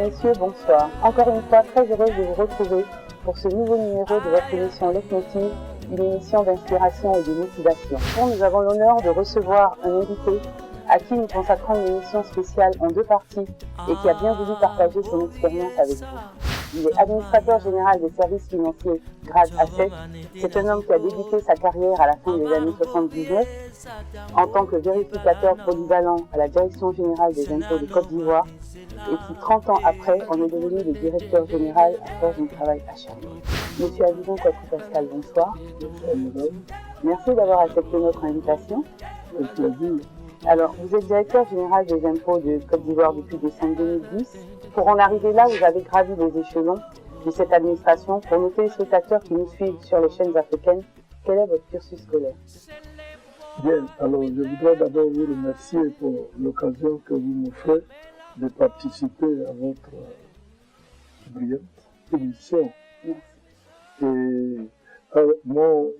messieurs, bonsoir. Encore une fois, très heureuse de vous retrouver pour ce nouveau numéro de votre émission Leitmotiv, une émission d'inspiration et de motivation. Nous avons l'honneur de recevoir un invité à qui nous consacrons une émission spéciale en 2 parties et qui a bien voulu partager son expérience avec vous. Il est administrateur général des services financiers grade A7. C'est un homme qui a débuté sa carrière à la fin des années 79 en tant que vérificateur polyvalent à la Direction générale des impôts de Côte d'Ivoire et qui, 30 ans après, en est devenu le directeur général à force d'un travail acharné. Monsieur Avivon Pascal, bonsoir. Merci d'avoir accepté notre invitation. Alors, vous êtes directeur général des impôts de Côte d'Ivoire depuis décembre 2010. Pour en arriver là, vous avez gravi les échelons de cette administration. Pour nos téléspectateurs qui nous suivent sur les chaînes africaines, quel est votre cursus scolaire? Bien, alors je voudrais d'abord vous remercier pour l'occasion que vous m'offrez de participer à votre brillante émission. Merci. Et mon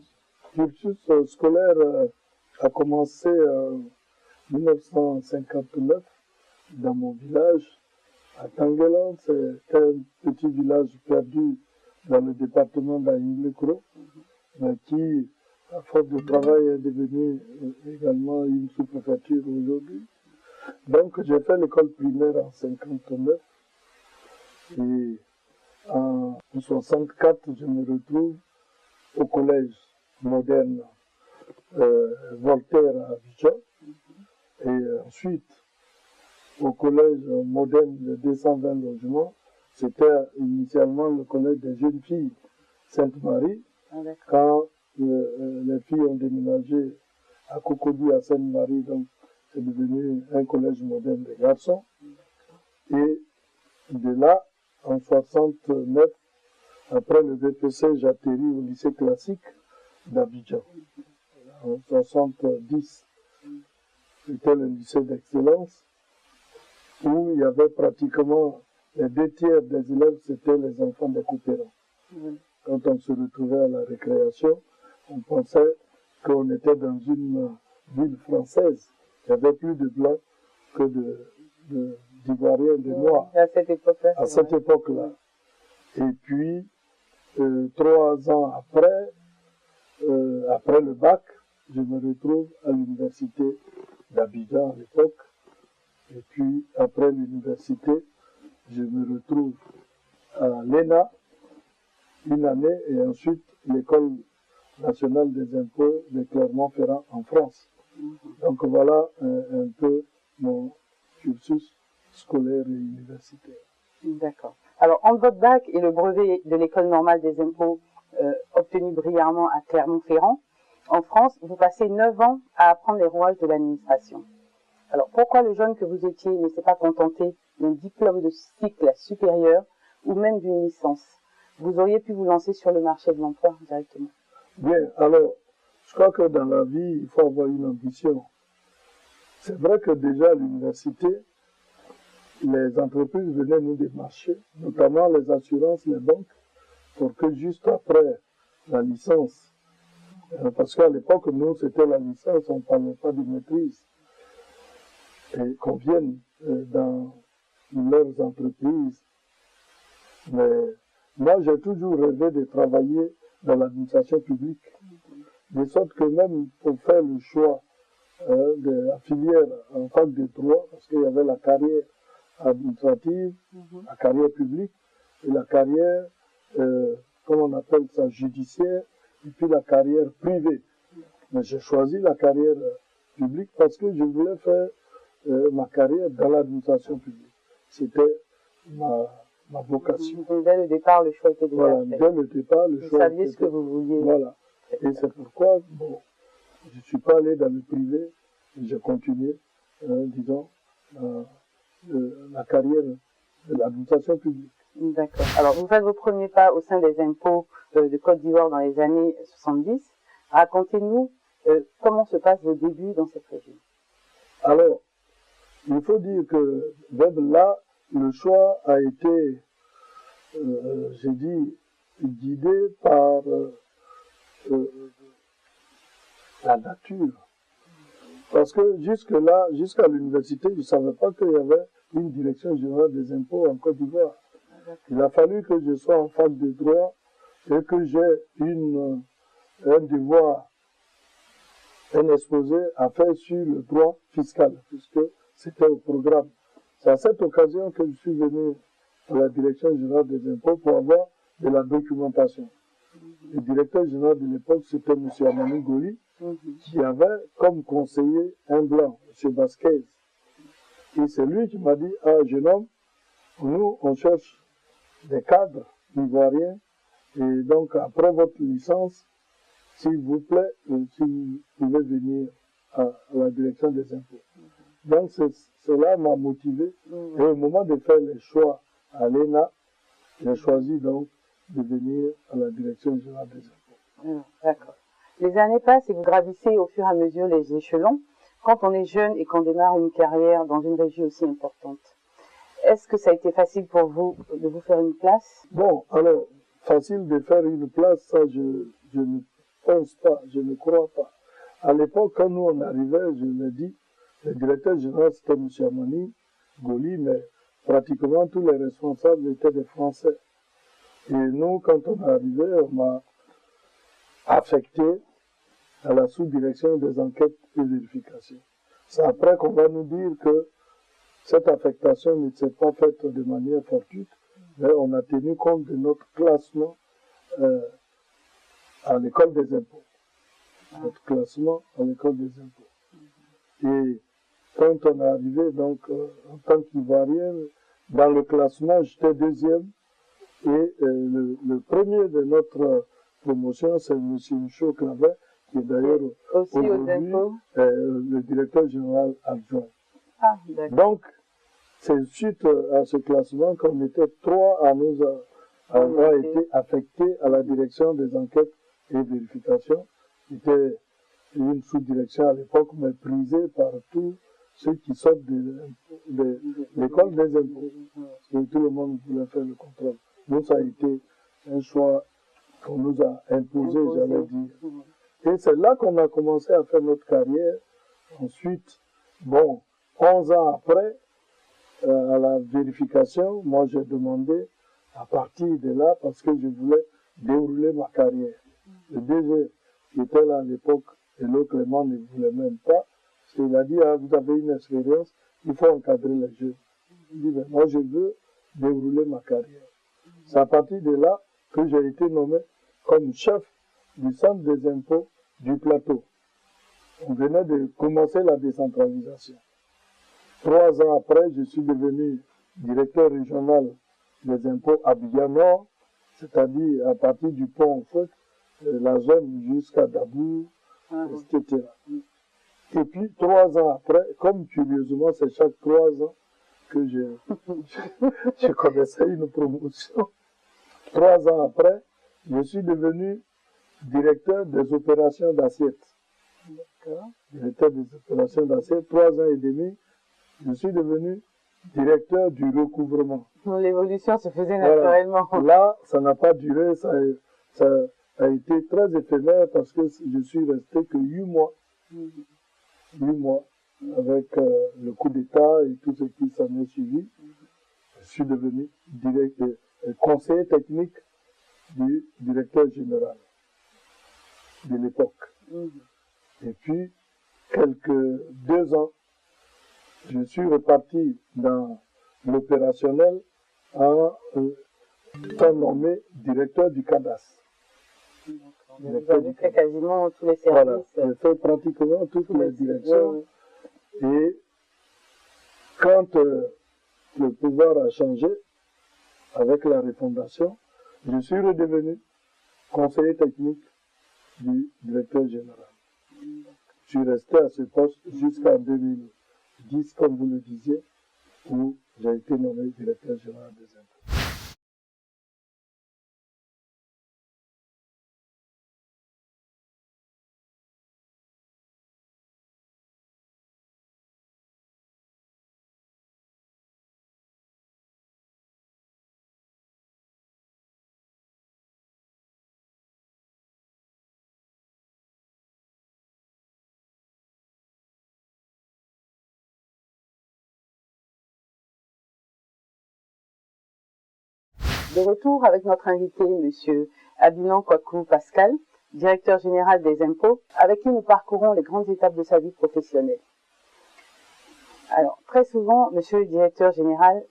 cursus scolaire a commencé en 1959 dans mon village à Tanguelan. C'est un petit village perdu dans le département d'Aïn-le-Kro, qui, à force de travail, est devenu également une sous-préfecture aujourd'hui. Donc, j'ai fait l'école primaire en 59 et en 64, je me retrouve au collège moderne Voltaire à Abidjan et ensuite au collège moderne de 220 logements. C'était initialement le collège des jeunes filles Sainte-Marie. Quand les filles ont déménagé à Cocody, à Sainte-Marie, donc c'est devenu un collège moderne des garçons. Et de là, en 69, après le VPC, j'atterris au lycée classique d'Abidjan. En 70, c'était le lycée d'excellence où il y avait pratiquement les 2 tiers des élèves, c'était les enfants des coopérants. Quand on se retrouvait à la récréation, on pensait qu'on était dans une ville française. Il y avait plus de blancs que d'Ivoiriens, de Noirs. À cette époque-là. À cette époque-là. Et puis, 3 ans après, après le bac, je me retrouve à l'université d'Abidjan à l'époque. Et puis, après l'université, je me retrouve à l'ENA, une année, et ensuite l'école nationale des impôts de Clermont-Ferrand en France. Donc voilà un peu mon cursus scolaire et universitaire. D'accord. Alors, entre votre bac et le brevet de l'école normale des impôts obtenu brillamment à Clermont-Ferrand, en France, vous passez 9 ans à apprendre les rouages de l'administration. Alors, pourquoi le jeune que vous étiez ne s'est pas contenté d'un diplôme de cycle supérieur ou même d'une licence? Vous auriez pu vous lancer sur le marché de l'emploi directement. Bien, alors, je crois que dans la vie, il faut avoir une ambition. C'est vrai que déjà à l'université, les entreprises venaient nous démarcher, notamment les assurances, les banques, pour que juste après la licence, parce qu'à l'époque, nous, c'était la licence, on ne parlait pas de maîtrise, et qu'on vienne dans leurs entreprises. Mais moi, j'ai toujours rêvé de travailler dans l'administration publique, de sorte que même pour faire le choix de la filière en fac de droit, parce qu'il y avait la carrière administrative, la carrière publique, et la carrière, comment on appelle ça, judiciaire, et puis la carrière privée. Mais j'ai choisi la carrière publique parce que je voulais faire ma carrière dans l'administration publique. C'était ma vocation. Donc, dès le départ, le choix était déjà voilà, fait. dès le départ, le choix. Vous saviez ce que vous vouliez. Voilà. Et c'est pourquoi, bon, je ne suis pas allé dans le privé, j'ai continué, disons, la carrière de l'administration publique. D'accord. Alors, vous faites vos premiers pas au sein des impôts de Côte d'Ivoire dans les années 70. Racontez-nous comment se passent vos débuts dans cette région. Alors, il faut dire que même là, le choix a été, j'ai dit, guidé par la nature. Parce que jusque-là, jusqu'à l'université, je ne savais pas qu'il y avait une direction générale des impôts en Côte d'Ivoire. Il a fallu que je sois en fac de droit et que j'ai un devoir, un exposé à faire sur le droit fiscal, puisque c'était au programme. C'est à cette occasion que je suis venu à la direction générale des impôts pour avoir de la documentation. Le directeur général de l'époque, c'était M. Amani Goli, qui avait comme conseiller un blanc, M. Vasquez. Et c'est lui qui m'a dit, ah, jeune homme, nous, on cherche des cadres ivoiriens, et donc, après votre licence, s'il vous plaît, si vous pouvez venir à la direction des impôts. Donc, cela m'a motivé. Et au moment de faire les choix à l'ENA, j'ai choisi donc de venir à la direction générale des impôts. D'accord. Les années passent et vous gravissez au fur et à mesure les échelons. Quand on est jeune et qu'on démarre une carrière dans une régie aussi importante, est-ce que ça a été facile pour vous de vous faire une place? Bon, alors, facile de faire une place, ça je ne pense pas, je ne crois pas. À l'époque, quand nous on arrivait, je l'ai dit, le directeur général c'était M. Amani Goli, mais pratiquement tous les responsables étaient des Français. Et nous, quand on est arrivé, on m'a affecté à la sous-direction des enquêtes et vérifications. C'est après qu'on va nous dire que cette affectation ne s'est pas faite de manière fortuite, mais on a tenu compte de notre classement à l'école des impôts. Notre classement à l'école des impôts. Et quand on est arrivé, donc, en tant qu'Ivoirien, dans le classement, j'étais deuxième. Et le premier de notre promotion, c'est M. Michaud Clavet, qui est d'ailleurs aujourd'hui le directeur général adjoint. Ah, donc, c'est suite à ce classement qu'on était 3 à nous avoir été affectés à la direction des enquêtes et vérifications. C'était une sous-direction à l'époque, mais prisée par tous ceux qui sortent de l'école des impôts. Parce que tout le monde voulait faire le contrôle. Nous, ça a été un choix qu'on nous a imposé, j'allais dire. Et c'est là qu'on a commencé à faire notre carrière. Ensuite, bon, 11 ans après, à la vérification, moi j'ai demandé à partir de là, parce que je voulais dérouler ma carrière. Le DG qui était là à l'époque, Hello Clément, ne voulait même pas, parce qu'il a dit, ah, vous avez une expérience, il faut encadrer les jeunes. Je dis, ben, moi je veux dérouler ma carrière. C'est à partir de là que j'ai été nommé comme chef du centre des impôts du plateau. On venait de commencer la décentralisation. 3 ans après, je suis devenu directeur régional des impôts à Abidjan, c'est-à-dire à partir du pont en fait, la zone jusqu'à Dabou, etc. Et puis 3 ans après, comme curieusement c'est chaque 3 ans que je connaissais une promotion, 3 ans après, je suis devenu directeur des opérations d'assiette. Directeur des opérations d'assiette, 3 ans et demi, je suis devenu directeur du recouvrement. L'évolution se faisait naturellement. Voilà. Là, ça n'a pas duré, ça a été très éphémère parce que je suis resté que 8 mois. 8 mois, avec le coup d'État et tout ce qui s'en est suivi. Je suis devenu conseiller technique du directeur général de l'époque. Et puis, quelques 2 ans, je suis reparti dans l'opérationnel en étant nommé directeur du CADAS. Vous avez fait quasiment tous les services. Voilà, j'ai fait pratiquement toutes les directions. Et quand le pouvoir a changé, avec la refondation, je suis redevenu conseiller technique du directeur général. Je suis resté à ce poste jusqu'en 2010, comme vous le disiez, où j'ai été nommé directeur général des impôts. De retour avec notre invité, Monsieur Abinan Kwaku Pascal, directeur général des impôts, avec qui nous parcourons les grandes étapes de sa vie professionnelle. Alors, très souvent, Monsieur le directeur général,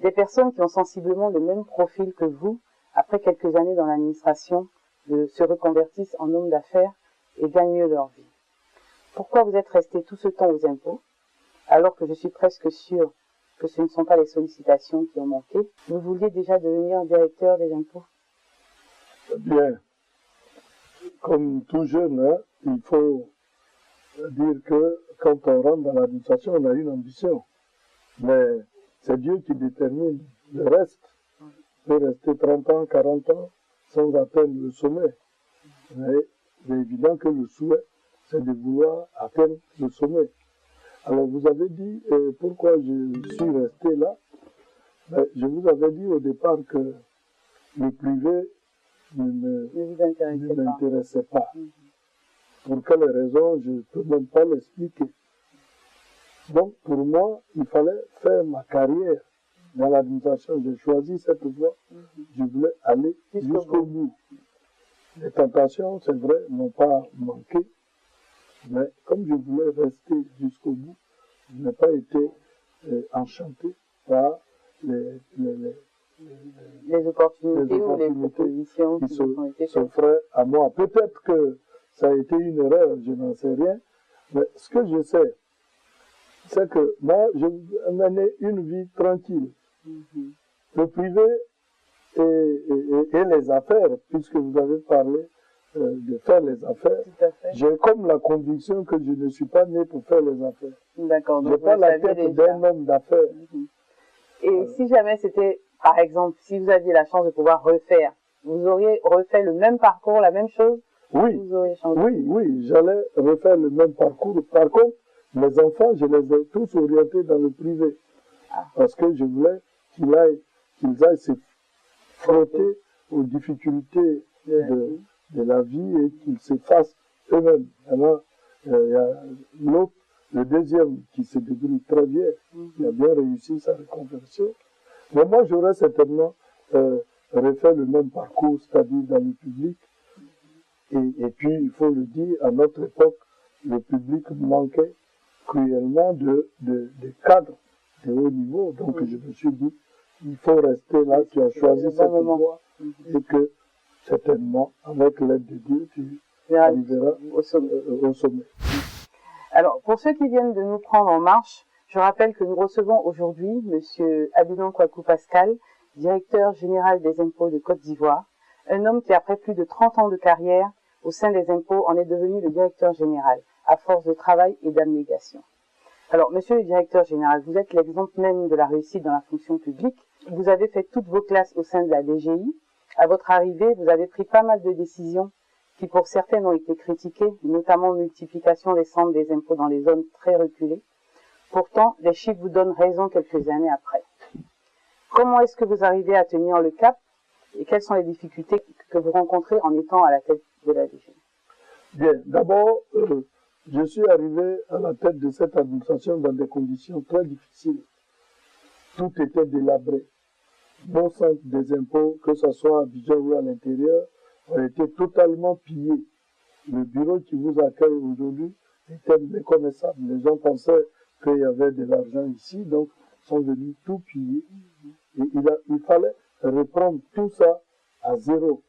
des personnes qui ont sensiblement le même profil que vous, après quelques années dans l'administration, se reconvertissent en hommes d'affaires et gagnent mieux leur vie. Pourquoi vous êtes resté tout ce temps aux impôts, alors que je suis presque sûre que ce ne sont pas les sollicitations qui ont manqué? Vous vouliez déjà devenir directeur des impôts? Bien, comme tout jeune, hein, il faut dire que quand on rentre dans l'administration, on a une ambition. Mais c'est Dieu qui détermine le reste. On peut rester 30 ans, 40 ans sans atteindre le sommet. Mais c'est évident que le souhait, c'est de vouloir atteindre le sommet. Alors vous avez dit pourquoi je suis resté là. Ben, je vous avais dit au départ que le privé ne m'intéressait pas. Pour quelles raisons, je ne peux même pas l'expliquer. Donc pour moi, il fallait faire ma carrière dans l'administration. J'ai choisi cette voie. Je voulais aller jusqu'au bout. Les tentations, c'est vrai, n'ont pas manqué. Mais comme je voulais rester jusqu'au bout, je n'ai pas été enchanté par les opportunités ou les propositions qui s'offraient à moi. Peut-être que ça a été une erreur, je n'en sais rien. Mais ce que je sais, c'est que moi, je menais une vie tranquille. Le privé et les affaires, puisque vous avez parlé de faire les affaires, j'ai comme la conviction que je ne suis pas né pour faire les affaires. D'accord. Je n'ai pas la tête d'un homme d'affaires. Et si jamais c'était, par exemple, si vous aviez la chance de pouvoir refaire, vous auriez refait le même parcours, la même chose? Oui, vous auriez changé? oui, j'allais refaire le même parcours. Par contre, mes enfants, je les ai tous orientés dans le privé. Parce que je voulais qu'ils aillent se frotter aux difficultés de la vie et qu'ils se fassent eux-mêmes. Alors, il y a l'autre, le deuxième, qui se débrouille très bien, qui a bien réussi sa reconversion. Mais moi, j'aurais certainement refait le même parcours, c'est-à-dire dans le public. Et puis, il faut le dire, à notre époque, le public manquait cruellement de cadres de haut niveau. Donc, je me suis dit, il faut rester là, tu as choisi cette voie, et que, certainement, avec l'aide de Dieu, tu arriveras au sommet. Alors, pour ceux qui viennent de nous prendre en marche, je rappelle que nous recevons aujourd'hui M. Abinan Kwaku Pascal, directeur général des impôts de Côte d'Ivoire, un homme qui, après plus de 30 ans de carrière au sein des impôts, en est devenu le directeur général, à force de travail et d'abnégation. Alors, monsieur le directeur général, vous êtes l'exemple même de la réussite dans la fonction publique. Vous avez fait toutes vos classes au sein de la DGI. À votre arrivée, vous avez pris pas mal de décisions qui, pour certaines, ont été critiquées, notamment multiplication des centres des impôts dans les zones très reculées. Pourtant, les chiffres vous donnent raison quelques années après. Comment est-ce que vous arrivez à tenir le cap et quelles sont les difficultés que vous rencontrez en étant à la tête de la DGI? Bien, d'abord, je suis arrivé à la tête de cette administration dans des conditions très difficiles. Tout était délabré. Nos centres des impôts, que ce soit à Abidjan ou à l'intérieur, ont été totalement pillés. Le bureau qui vous accueille aujourd'hui était méconnaissable. Les gens pensaient qu'il y avait de l'argent ici, donc sont venus tout piller. Et il fallait reprendre tout ça à zéro.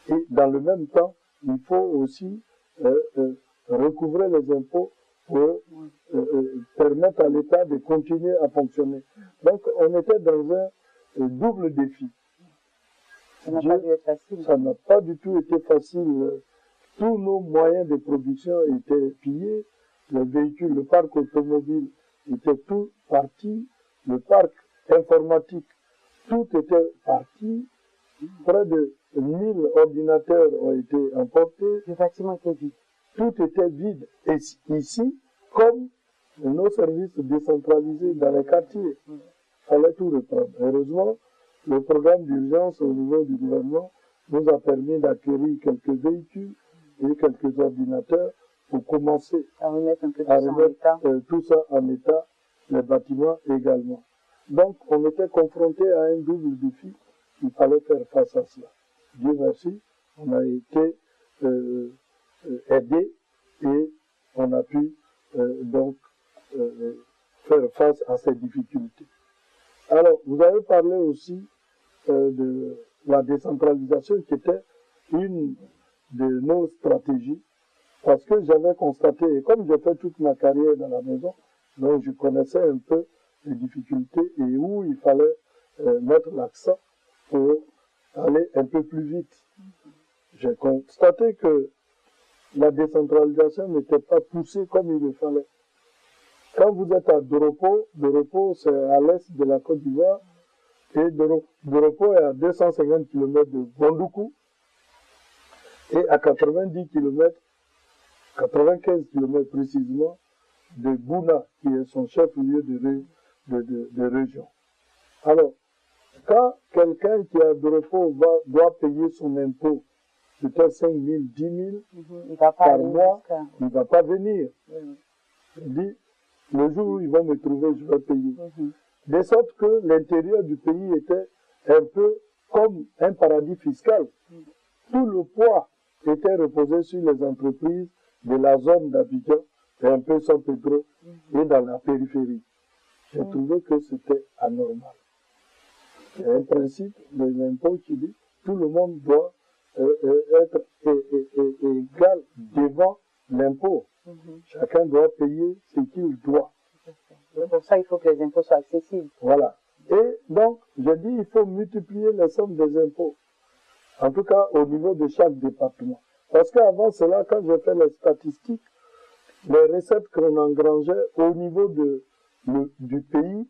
Et dans le même temps, il faut aussi recouvrer les impôts pour permettre à l'État de continuer à fonctionner. Donc on était dans un double défi. Ça n'a pas dû être facile. Ça n'a pas du tout été facile. Tous nos moyens de production étaient pillés. Les véhicules, le parc automobile était tout parti. Le parc informatique, tout était parti. Près de 1000 ordinateurs ont été emportés. Le bâtiment était vide. Tout était vide. Et ici, comme nos services décentralisés dans les quartiers, il fallait tout reprendre. Heureusement, le programme d'urgence au niveau du gouvernement nous a permis d'acquérir quelques véhicules et quelques ordinateurs pour commencer à remettre tout ça en état, les bâtiments également. Donc, on était confronté à un double défi. il fallait faire face à cela. Dieu merci, on a été aidés et on a pu donc faire face à ces difficultés. Alors, vous avez parlé aussi de la décentralisation qui était une de nos stratégies, parce que j'avais constaté, et comme j'ai fait toute ma carrière dans la maison, donc je connaissais un peu les difficultés et où il fallait mettre l'accent pour aller un peu plus vite. J'ai constaté que la décentralisation n'était pas poussée comme il le fallait. Quand vous êtes à Doropo, Doropo c'est à l'est de la Côte d'Ivoire, et Doropo est à 250 km de Bondoukou, et à 90 km, 95 km précisément, de Bouna, qui est son chef-lieu de région. Alors, quand quelqu'un qui est à Doropo doit payer son impôt, peut-être 5 000, 10 000 par mois, il ne va pas venir. Il dit, le jour où ils vont me trouver, je vais payer. De sorte que l'intérieur du pays était un peu comme un paradis fiscal. Tout le poids était reposé sur les entreprises de la zone d'Abidjan et un peu San Pedro et dans la périphérie. J'ai trouvé que c'était anormal. Il y a un principe de l'impôt qui dit tout le monde doit être égal devant l'impôt. Chacun doit payer ce qu'il doit. Pour ça, il faut que les impôts soient accessibles. Voilà. Et donc, je dis, il faut multiplier les sommes des impôts. En tout cas, au niveau de chaque département. Parce qu'avant cela, quand j'ai fait les statistiques, les recettes qu'on engrangeait au niveau du pays,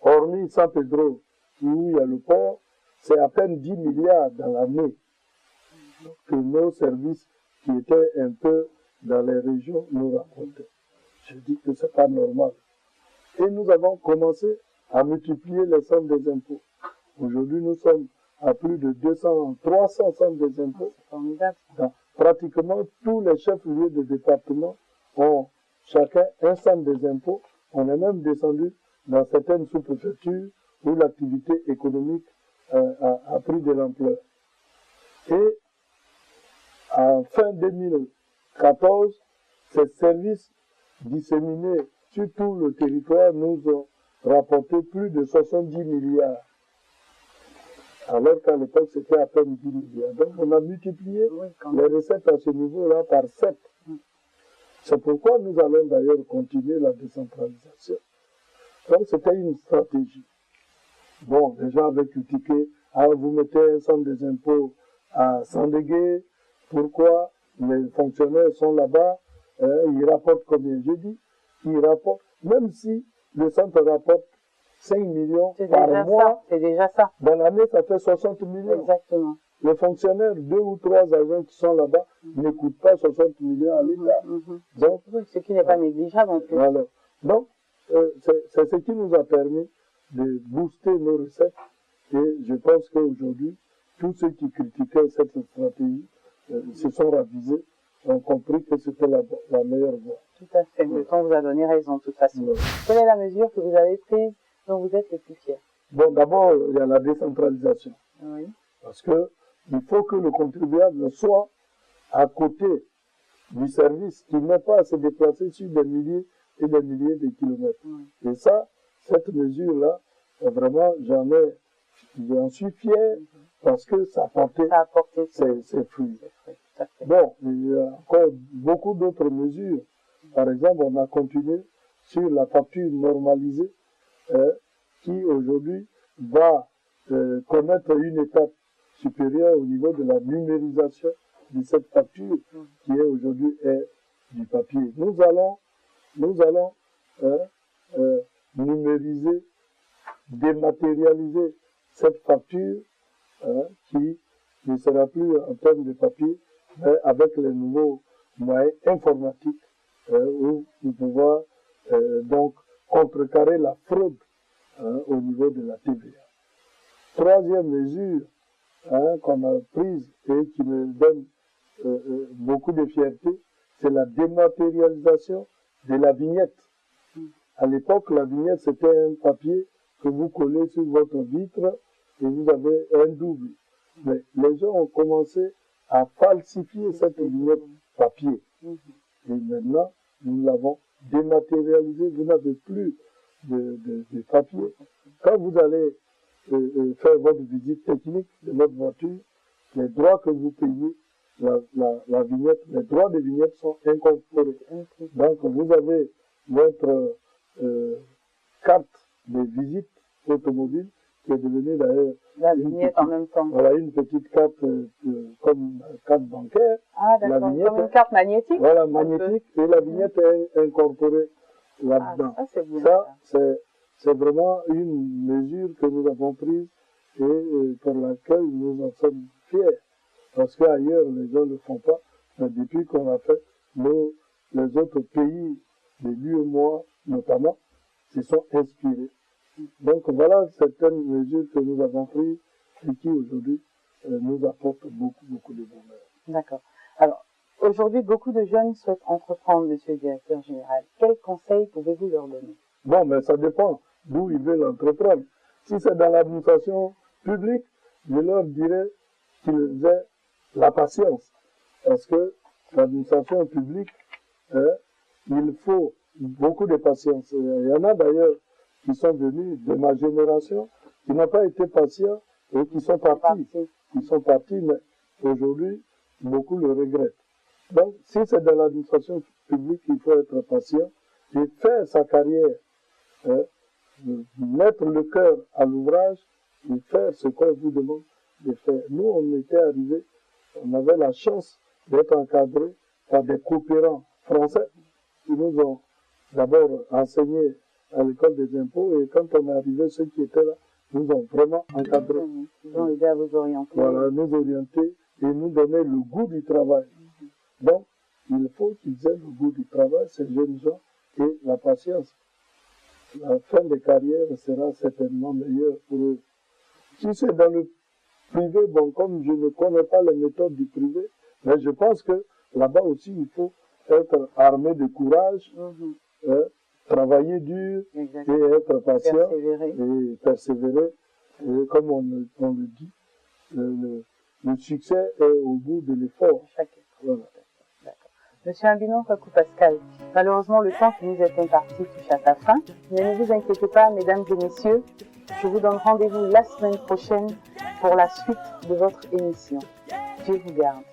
hormis San Pedro, où il y a le port, c'est à peine 10 milliards dans l'année que nos services qui étaient un peu dans les régions nous rapportaient. Je dis que c'est pas normal. Et nous avons commencé à multiplier les sommes des impôts. Aujourd'hui, nous sommes à plus de 200, 300 sommes des impôts. Dans pratiquement tous les chefs-lieux de département ont chacun un somme des impôts. On est même descendu dans certaines sous-préfectures où l'activité économique a pris de l'ampleur. Et en fin 2014, ces services disséminés sur tout le territoire nous ont rapporté plus de 70 milliards. Alors qu'à l'époque, c'était à peine 10 milliards. Donc, on a multiplié les recettes à ce niveau-là par 7. C'est pourquoi nous allons d'ailleurs continuer la décentralisation. Donc, c'était une stratégie. Bon, les gens avaient critiqué, vous mettez un centre des impôts à Sandégué, pourquoi les fonctionnaires sont là-bas, ils rapportent combien? J'ai dit, ils rapportent, même si le centre rapporte 5 millions par mois, c'est déjà ça. Dans l'année, ça fait 60 millions. Exactement. Les fonctionnaires, 2 ou 3 agents qui sont là-bas, ne coûtent pas 60 millions à l'État. Donc, ce qui n'est pas négligeable en plus. Voilà. Donc, c'est ce qui nous a permis de booster nos recettes. Et je pense qu'aujourd'hui, tous ceux qui critiquaient cette stratégie se sont ravisés, ont compris que c'était la meilleure voie. Tout à fait. Le temps vous a donné raison, de toute façon. Quelle est la mesure que vous avez prise dont vous êtes le plus fier? Bon, d'abord, il y a la décentralisation. Oui. Parce que il faut que le contribuable soit à côté du service, qu'il n'ait pas à se déplacer sur des milliers et des milliers de kilomètres. Et ça, cette mesure-là, vraiment, j'en suis fier parce que ça a porté ses fruits. Bon, il y a encore beaucoup d'autres mesures. Par exemple, on a continué sur la facture normalisée qui aujourd'hui va connaître une étape supérieure au niveau de la numérisation de cette facture qui est aujourd'hui du papier. Nous allons numériser, dématérialiser cette facture qui ne sera plus en termes de papier, mais avec les nouveaux moyens informatiques où nous pouvons donc contrecarrer la fraude au niveau de la TVA. Troisième mesure qu'on a prise et qui me donne beaucoup de fierté, c'est la dématérialisation de la vignette. À l'époque, la vignette, c'était un papier que vous collez sur votre vitre et vous avez un double. Mais les gens ont commencé à falsifier cette vignette papier. Et maintenant, nous l'avons dématérialisée. Vous n'avez plus de papier. Quand vous allez faire votre visite technique de votre voiture, les droits que vous payez, la vignette, les droits de vignette sont incorporés. Donc, vous avez votre carte de visite automobile qui est devenue d'ailleurs la vignette en même temps. Voilà, une petite carte comme carte bancaire. Ah, d'accord, comme une carte magnétique. Voilà, magnétique, et la vignette est incorporée là-dedans. Ah, ça, c'est bien. Ça, c'est vraiment une mesure que nous avons prise et pour laquelle nous en sommes fiers. Parce qu'ailleurs, les gens ne le font pas. Mais depuis qu'on a fait, les autres pays de l'UEMOA, notamment, se sont inspirés. Donc voilà certaines mesures que nous avons prises et qui aujourd'hui nous apportent beaucoup, beaucoup de bonheur. D'accord. Alors, aujourd'hui, beaucoup de jeunes souhaitent entreprendre, monsieur le directeur général. Quels conseils pouvez-vous leur donner? Bon, mais ça dépend d'où ils veulent entreprendre. Si c'est dans l'administration publique, je leur dirais qu'ils aient la patience. Parce que l'administration publique, il faut beaucoup de patience. Il y en a d'ailleurs qui sont venus de ma génération, qui n'ont pas été patients et qui sont partis. Ils sont partis, mais aujourd'hui, beaucoup le regrettent. Donc, si c'est dans l'administration publique, il faut être patient et faire sa carrière, mettre le cœur à l'ouvrage et faire ce qu'on vous demande de faire. Nous, on était arrivés, on avait la chance d'être encadrés par des coopérants français qui nous ont d'abord enseigné à l'école des impôts, et quand on est arrivé, ceux qui étaient là nous ont vraiment encadrés. Ils ont aidé à vous orienter. Voilà, nous orienter et nous donner le goût du travail. Donc, il faut qu'ils aient le goût du travail, ces jeunes gens, et la patience. La fin de carrière sera certainement meilleure pour eux. Si c'est dans le privé, bon, comme je ne connais pas les méthodes du privé, mais je pense que là-bas aussi, il faut être armé de courage, travailler dur, exactement, et être patient, persévérer. et persévérer. Et comme on le dit, le succès est au bout de l'effort. Voilà. Monsieur Ambinon Kwaku Pascal, malheureusement le temps qui nous est imparti touche à sa fin, mais ne vous inquiétez pas, mesdames et messieurs, je vous donne rendez-vous la semaine prochaine pour la suite de votre émission. Dieu vous garde.